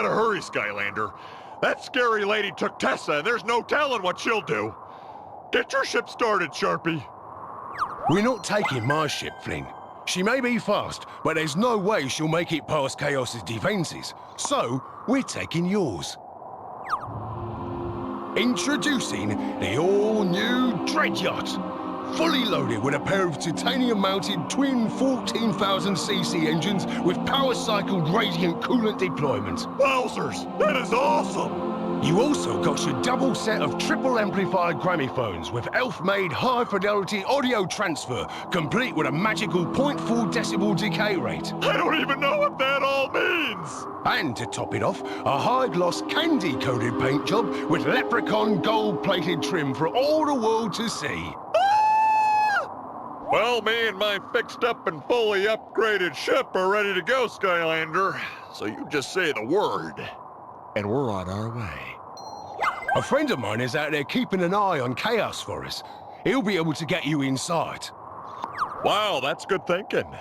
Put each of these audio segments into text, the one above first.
gotta hurry, Skylander. That scary lady took Tessa, and there's no telling what she'll do. Get your ship started, Sharpie. We're not taking my ship, Flynn. She may be fast, but there's no way she'll make it past Chaos's defenses. So, we're taking yours. Introducing the all-new Dread Yacht. Fully loaded with a pair of titanium-mounted twin 14,000cc engines with power-cycled radiant coolant deployment. Wowzers, that is awesome! You also got your double set of triple-amplified gramophones with elf-made high-fidelity audio transfer, complete with a magical 0.4 decibel decay rate. I don't even know what that all means! And to top it off, a high-gloss candy-coated paint job with leprechaun gold-plated trim for all the world to see. Well, me and my fixed-up and fully upgraded ship are ready to go, Skylander. So you just say the word, and we're on our way. A friend of mine is out there keeping an eye on Chaos for us. He'll be able to get you inside. Wow, that's good thinking.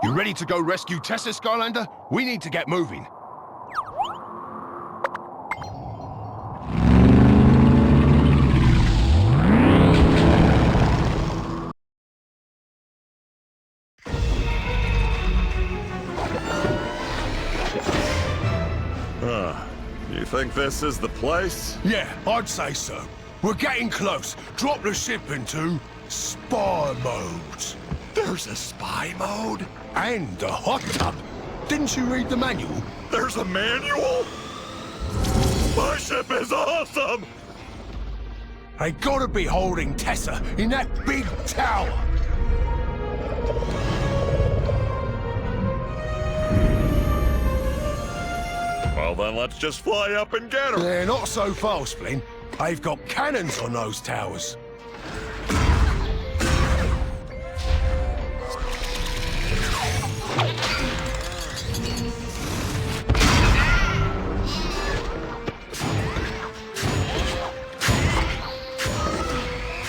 You ready to go rescue Tessa, Skylander? We need to get moving. You think this is the place? Yeah, I'd say so. We're getting close. Drop the ship into spy mode. There's a spy mode? And a hot tub. Didn't you read the manual? There's a manual? My ship is awesome! They gotta be holding Tessa in that big tower. Well, then let's just fly up and get her. They're not so fast, Flynn. They've got cannons on those towers.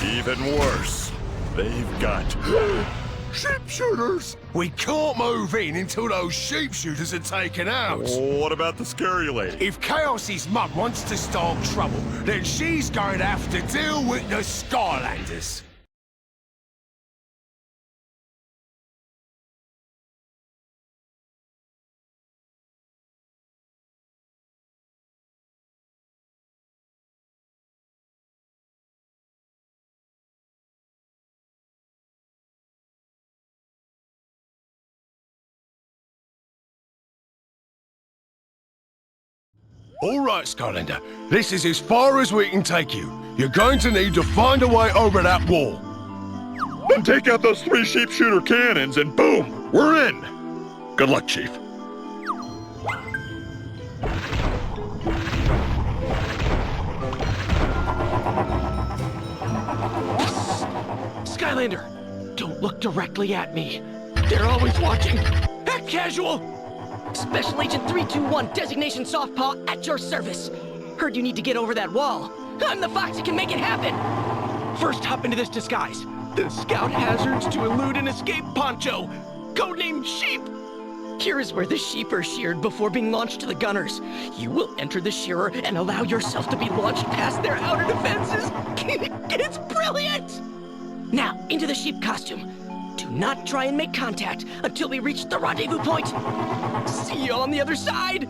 Even worse, they've got sharpshooters. We can't move in until those sharpshooters are taken out. What about the scary lady? If Chaos's mum wants to start trouble, then she's going to have to deal with the Skylanders. All right, Skylander. This is as far as we can take you. You're going to need to find a way over that wall. Then take out those 3 sharpshooter cannons and boom, we're in. Good luck, Chief. Skylander, don't look directly at me. They're always watching. Act casual. Special Agent 321, designation soft paw, at your service. Heard you need to get over that wall. I'm the fox that can make it happen. First, hop into this disguise. The scout hazards to elude and escape poncho. Codenamed Sheep. Here is where the sheep are sheared before being launched to the gunners. You will enter the shearer and allow yourself to be launched past their outer defenses. It's brilliant! Now, into the sheep costume. Do not try and make contact until we reach the rendezvous point. See you on the other side!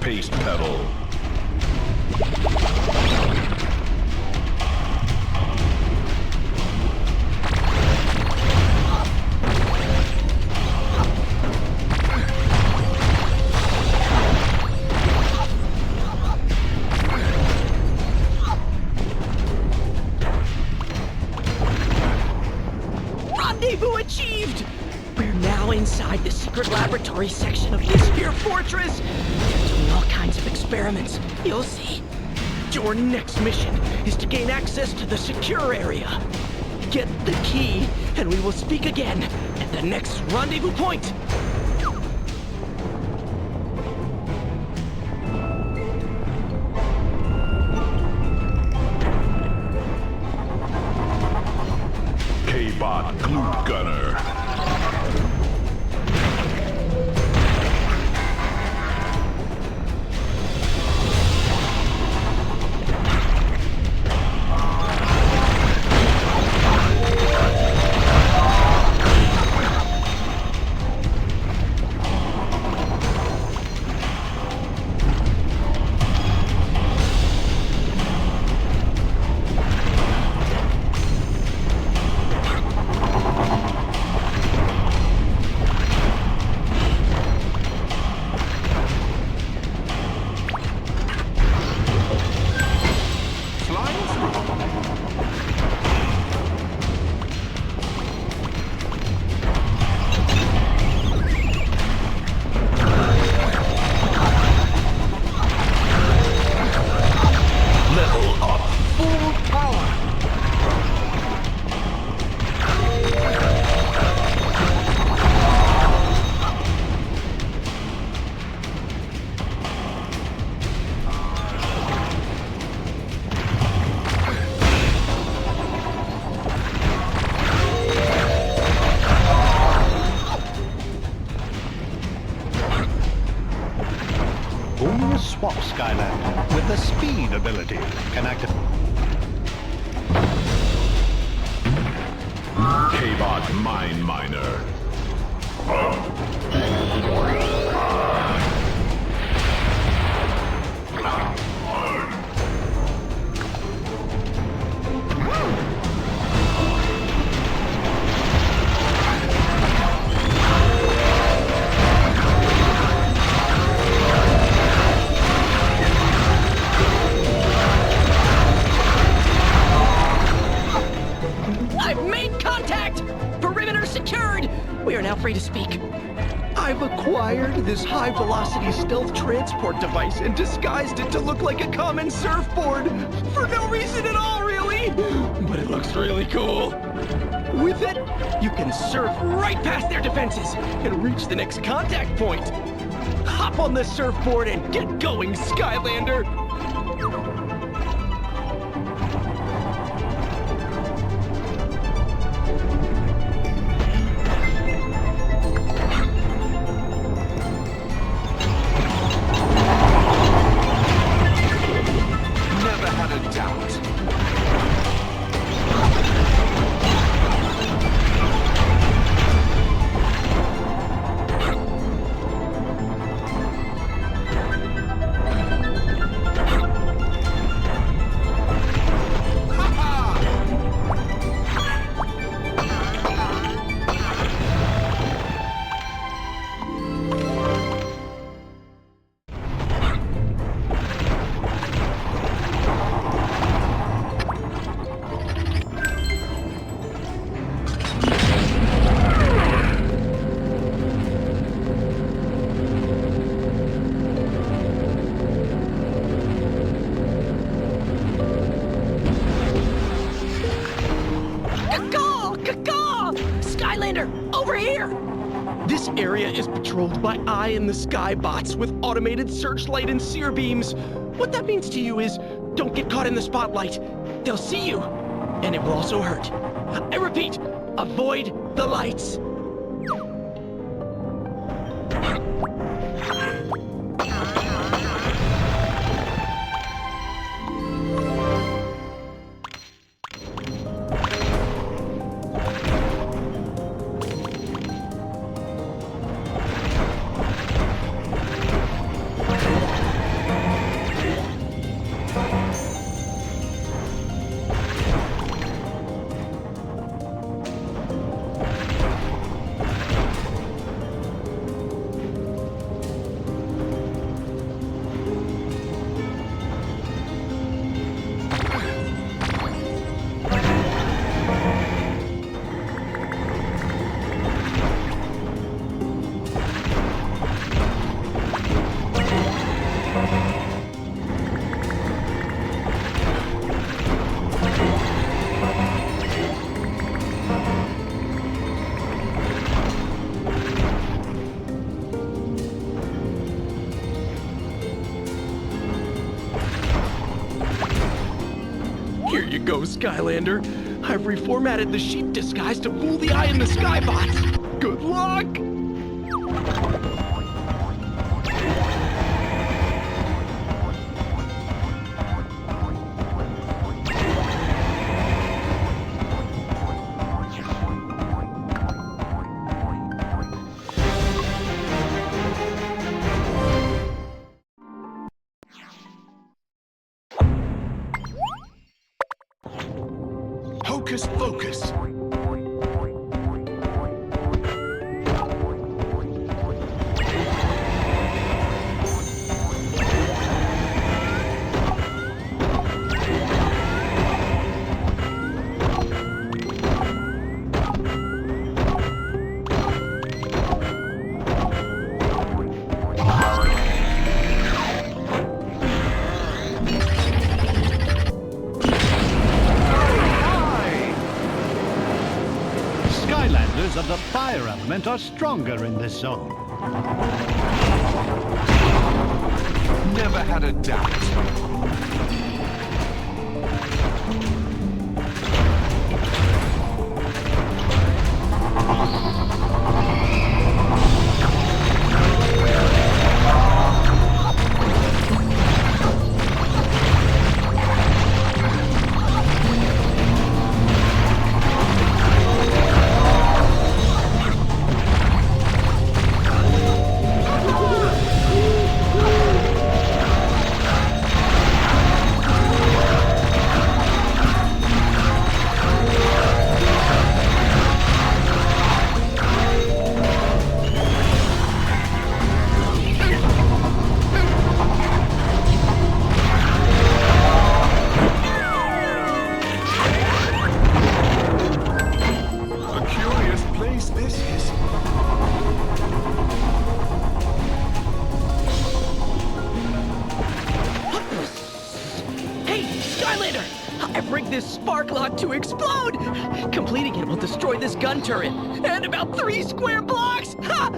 Paste pedal. inside the secret laboratory section of this here fortress. They're doing all kinds of experiments. You'll see. Your next mission is to gain access to the secure area. Get the key, and we will speak again at the next rendezvous point. K-Bot Glute Gunner. Only a swap Skylander with the speed ability can activate. K-Bot Mine Miner. I've made contact! Perimeter secured! We are now free to speak. I've acquired this high-velocity stealth transport device and disguised it to look like a common surfboard. For no reason at all, really! But it looks really cool. With it, you can surf right past their defenses and reach the next contact point. Hop on the surfboard and get going, Skylander! Never had a doubt. Skylander, over here! This area is patrolled by Eye in the Sky bots with automated searchlight and sear beams. What that means to you is, don't get caught in the spotlight. They'll see you, and it will also hurt. I repeat, avoid the lights. go, Skylander. I've reformatted the sheep disguise to fool the eye in the Skybots. Good luck! Hocus Focus! Skylanders of the fire element are stronger in this zone. Never had a doubt. I've rigged this spark lock to explode! Completing it will destroy this gun turret, and about 3 square blocks! Ha!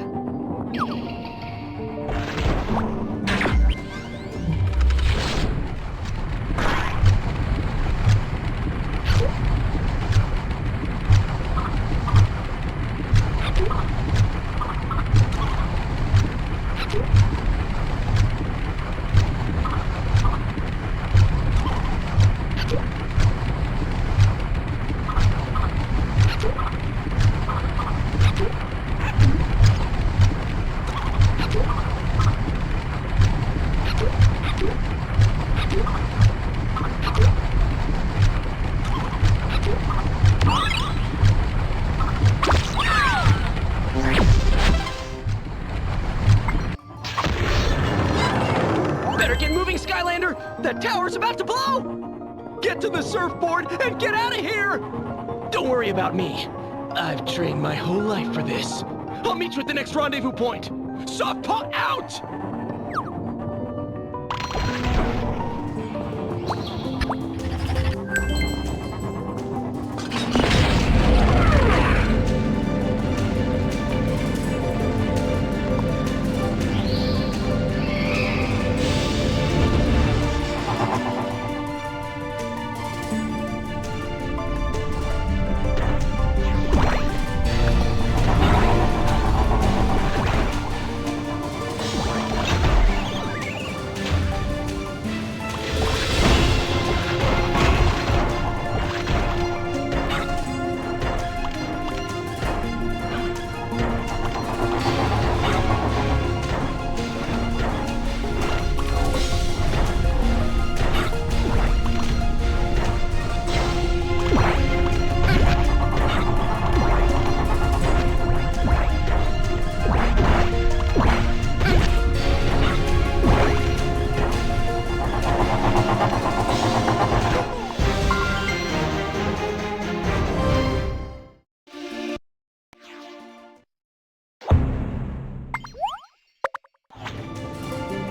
Skylander! That tower's about to blow! Get to the surfboard and get out of here! Don't worry about me. I've trained my whole life for this. I'll meet you at the next rendezvous point. Soft paw out!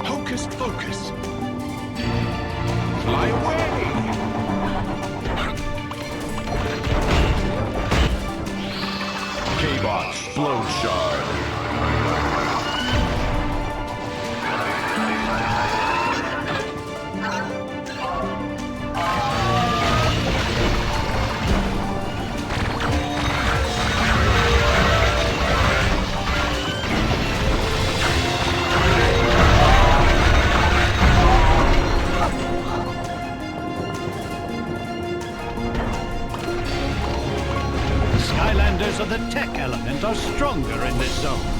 Hocus Focus! Fly away! K-Bot Flow Shard. of the tech element are stronger in this zone.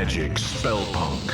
Magic Spellpunk.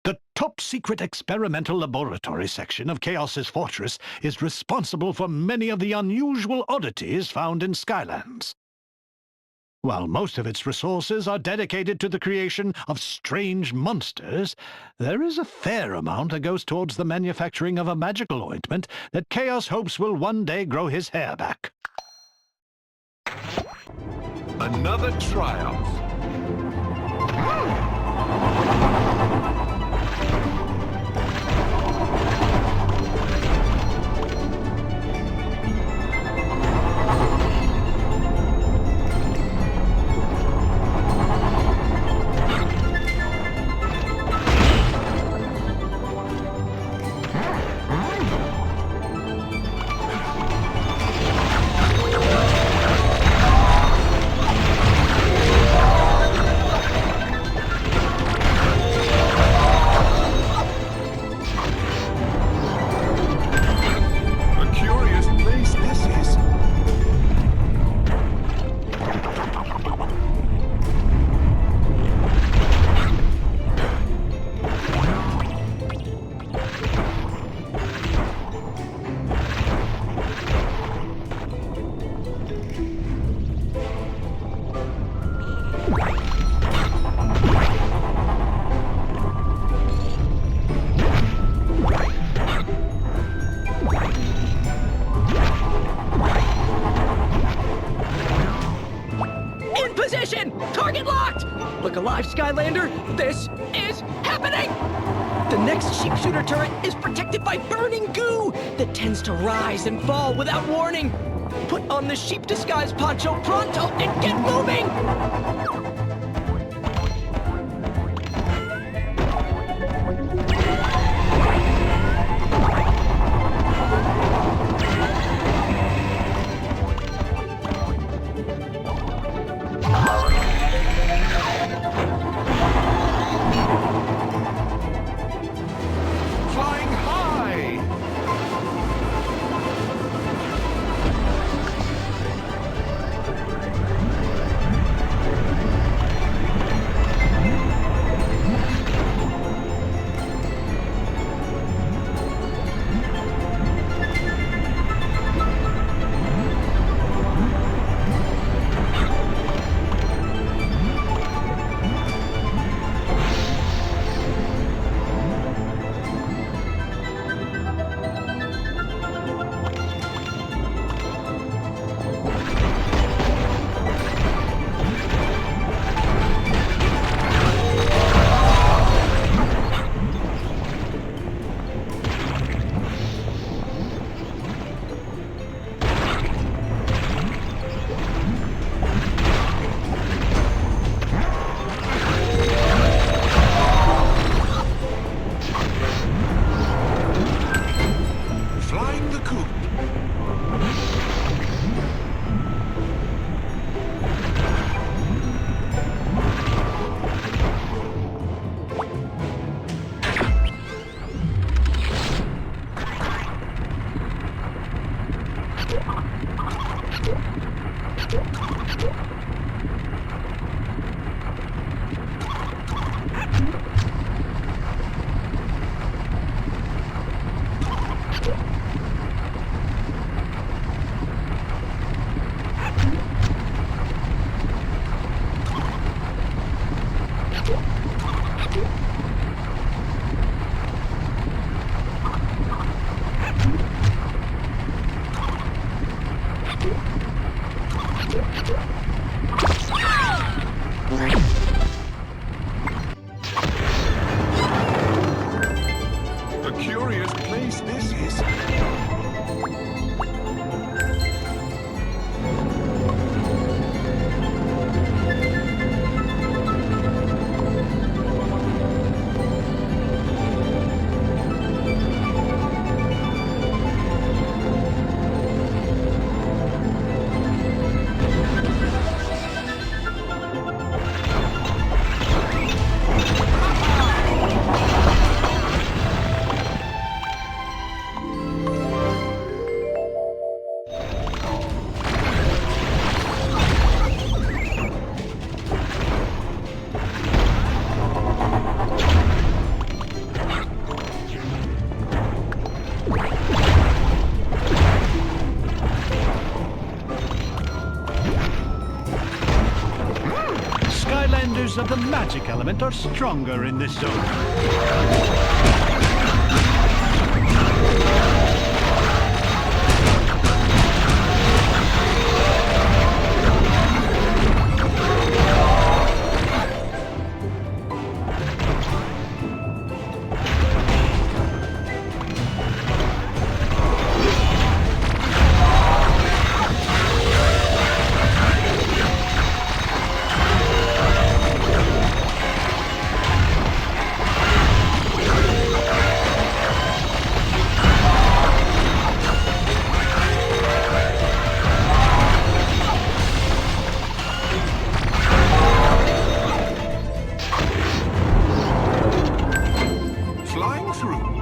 The top-secret experimental laboratory section of Chaos's fortress is responsible for many of the unusual oddities found in Skylands. While most of its resources are dedicated to the creation of strange monsters, there is a fair amount that goes towards the manufacturing of a magical ointment that Chaos hopes will one day grow his hair back. Another triumph. Target locked! Look alive, Skylander! This is happening! The next sharpshooter turret is protected by burning goo that tends to rise and fall without warning. Put on the sheep disguise poncho pronto and get moving! Flying high! Flying the coop. A curious place this is. Skylanders of the magic element are stronger in this zone. Flying through.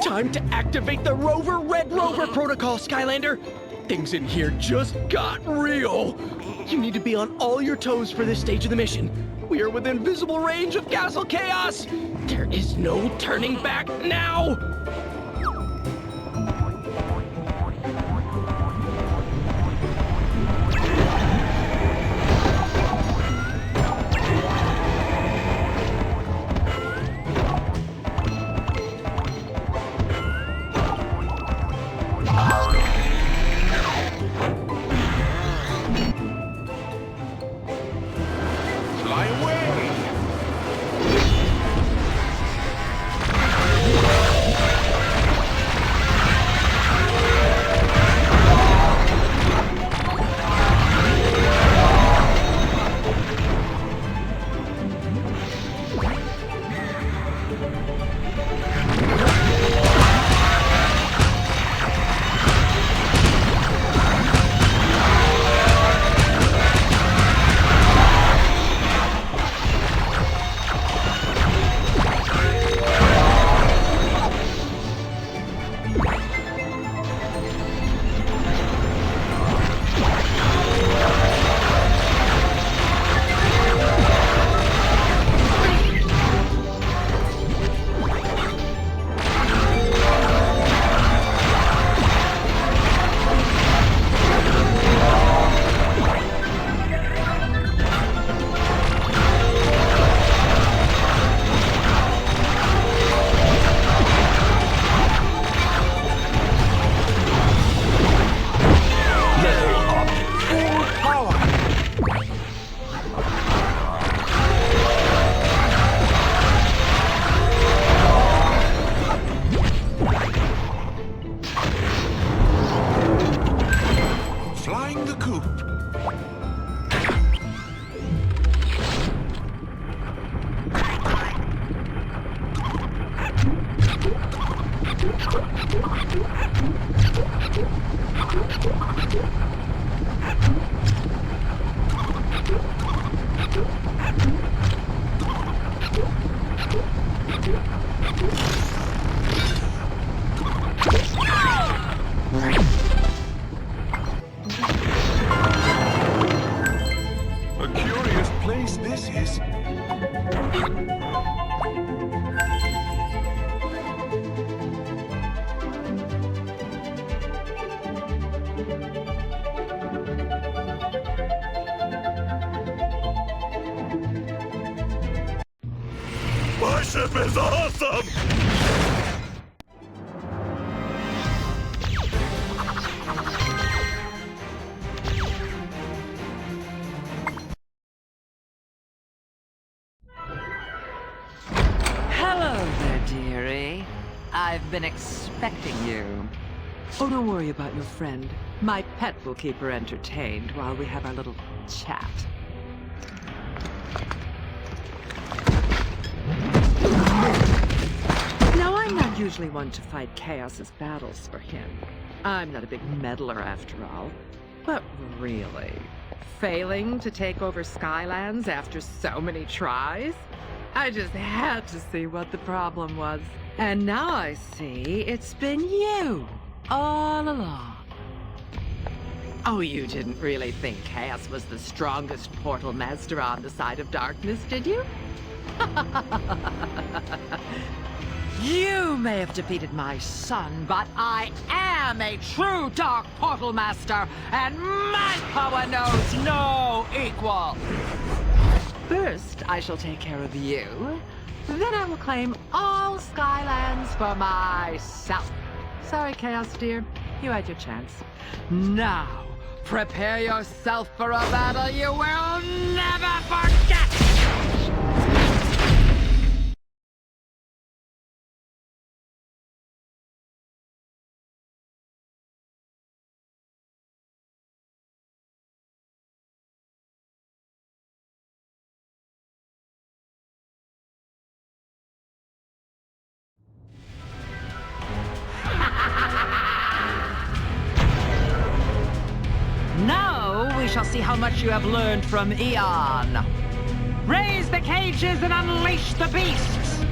Time to activate the Red Rover protocol, Skylander! Things in here just got real. You need to be on all your toes for this stage of the mission. We are within visible range of Castle Chaos. There is no turning back now. Fly away! Flying the coop. A curious place this is. My ship is awesome! Hello there, dearie. I've been expecting you. Oh, don't worry about your friend. My pet will keep her entertained while we have our little chat. Now, I'm not usually one to fight Chaos's battles for him. I'm not a big meddler after all. But really, failing to take over Skylands after so many tries? I just had to see what the problem was. And now I see it's been you all along. Oh, you didn't really think Chaos was the strongest portal master on the side of darkness, did you? You may have defeated my son, but I am a true dark portal master, and my power knows no equal. First, I shall take care of you. Then I will claim all Skylands for myself. Sorry, Chaos dear. You had your chance. Now, prepare yourself for a battle you will never forget! Now we shall see how much you have learned from Eon. Raise the cages and unleash the beasts!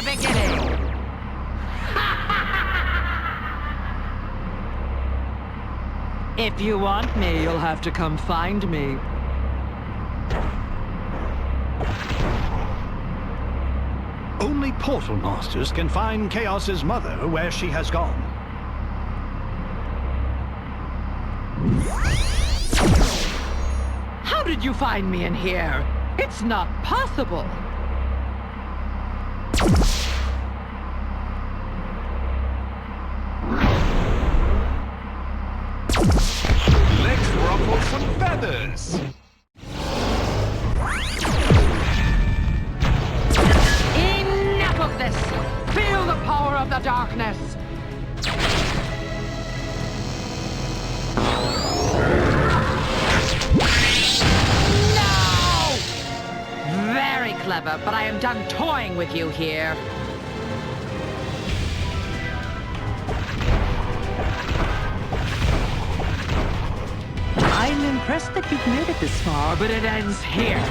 the beginning. If you want me, you'll have to come find me. Only Portal Masters can find Chaos's mother where she has gone. How did you find me in here? It's not possible. Let's ruffle some feathers. Enough of this! Feel the power of the darkness! No! Very clever, but I am done toying with you here. I'm impressed that you've made it this far, but it ends here.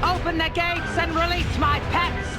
Open the gates and release my pets!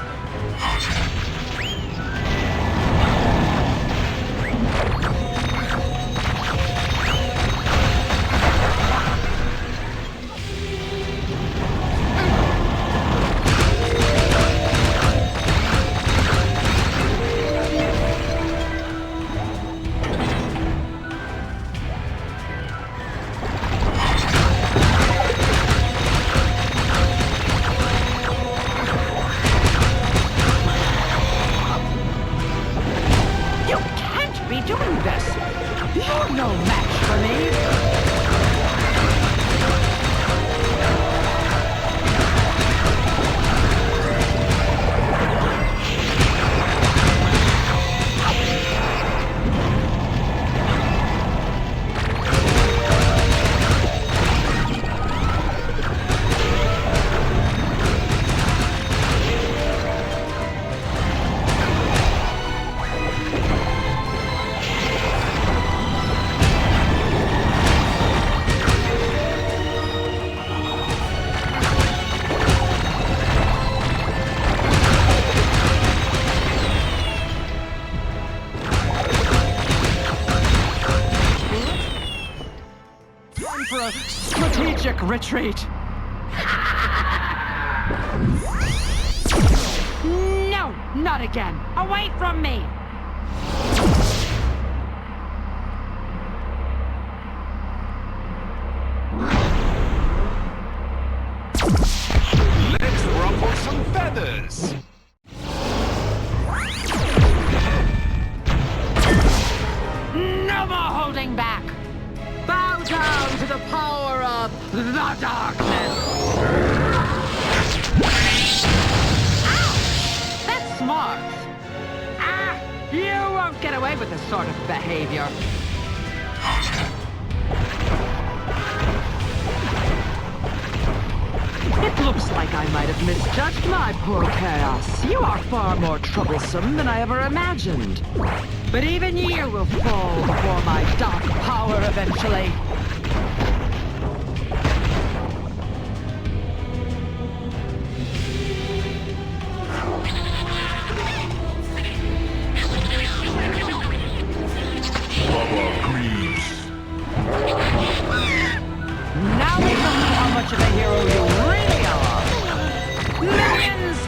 You're no match for me! For a strategic retreat. No, not again. Away from me. Let's ruffle some feathers. No more holding back. Bow down to the power of the darkness! Ouch! That's smart! Ah! You won't get away with this sort of behavior. It looks like I might have misjudged my poor Chaos. You are far more troublesome than I ever imagined. But even you will fall before my dark power eventually. Now we can see how much of a hero you really are. Millions!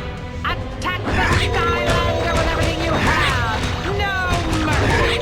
Attack the Skylander with everything you have! No mercy!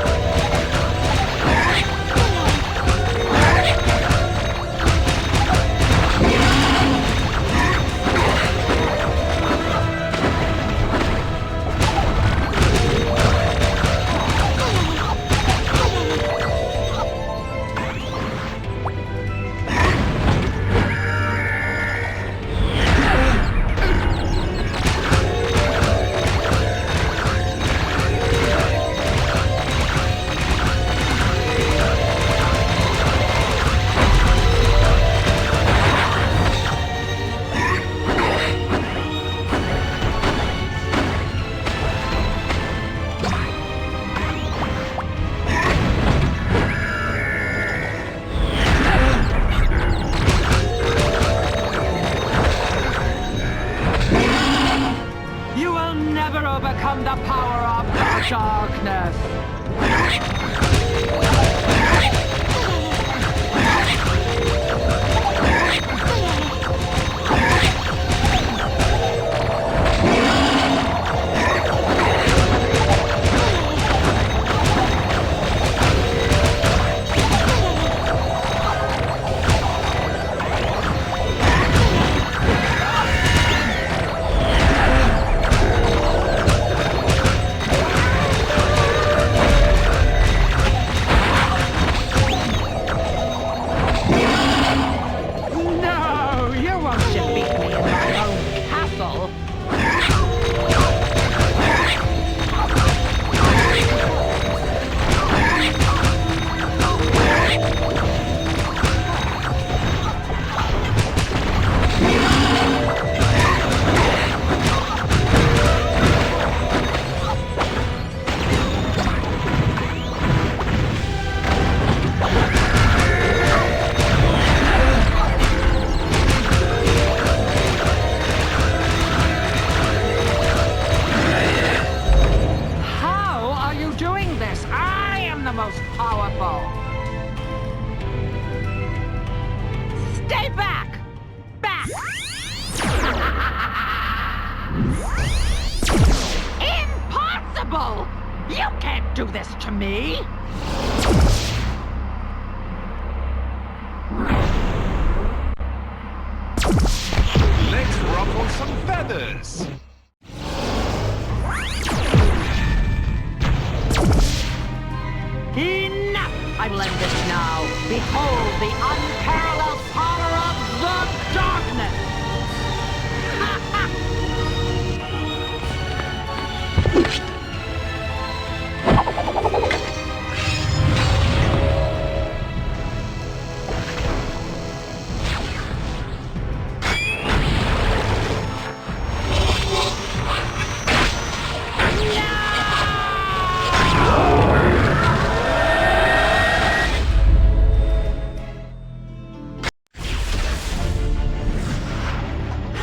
do this to me! Let's ruffle some feathers. Enough! I will end this now. Behold the unparalleled power of the darkness!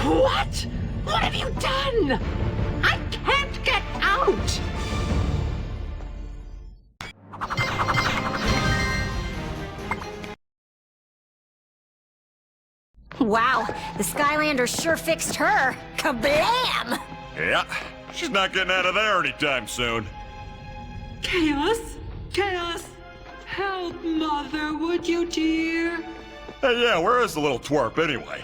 What? What have you done? I can't get out! Wow, the Skylanders sure fixed her. Kablam! Yeah, she's not getting out of there anytime soon. Chaos? Chaos! Help, Mother, would you, dear? Hey, yeah, where is the little twerp anyway?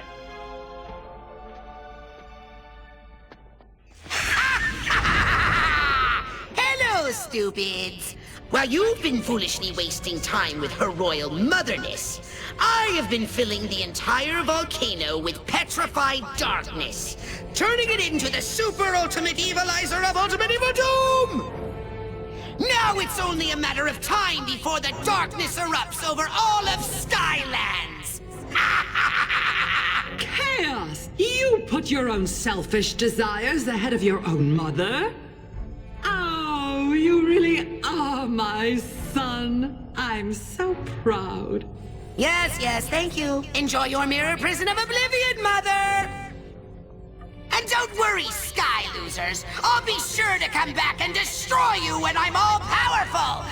Hello, stupids! While you've been foolishly wasting time with her royal motherness, I have been filling the entire volcano with petrified darkness, turning it into the super ultimate evilizer of Ultimate Evil Doom! Now it's only a matter of time before the darkness erupts over all of Skylands! Chaos! You put your own selfish desires ahead of your own mother? Oh, you really are my son. I'm so proud. Yes, thank you. Enjoy your mirror prison of oblivion, Mother! And don't worry, Sky Losers. I'll be sure to come back and destroy you when I'm all powerful!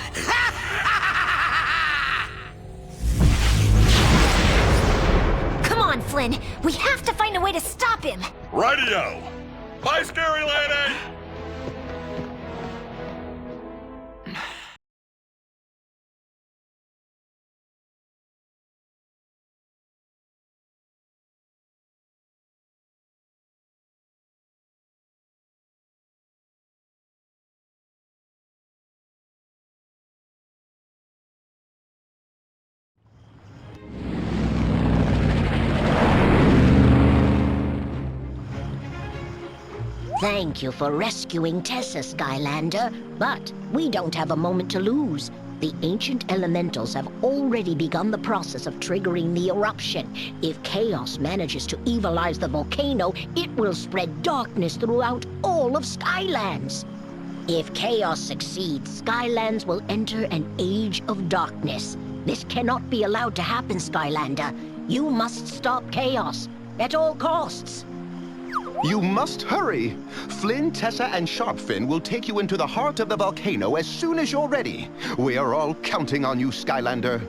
Come on, Flynn. We have to find a way to stop him. Radio! Bye, scary lady! Thank you for rescuing Tessa, Skylander, but we don't have a moment to lose. The ancient elementals have already begun the process of triggering the eruption. If Chaos manages to evilize the volcano, it will spread darkness throughout all of Skylands. If Chaos succeeds, Skylands will enter an age of darkness. This cannot be allowed to happen, Skylander. You must stop Chaos, at all costs. You must hurry! Flynn, Tessa, and Sharpfin will take you into the heart of the volcano as soon as you're ready. We are all counting on you, Skylander.